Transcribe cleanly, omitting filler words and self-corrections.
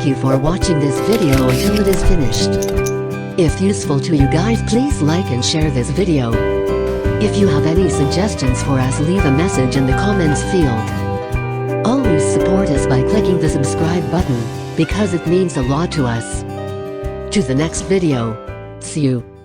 thank you for watching this video until it is finished. If useful to you guys, please like and share this video. If you have any suggestions for us, leave a message in the comments field. Always support us by clicking the subscribe button, because it means a lot to us. To the next video. See you.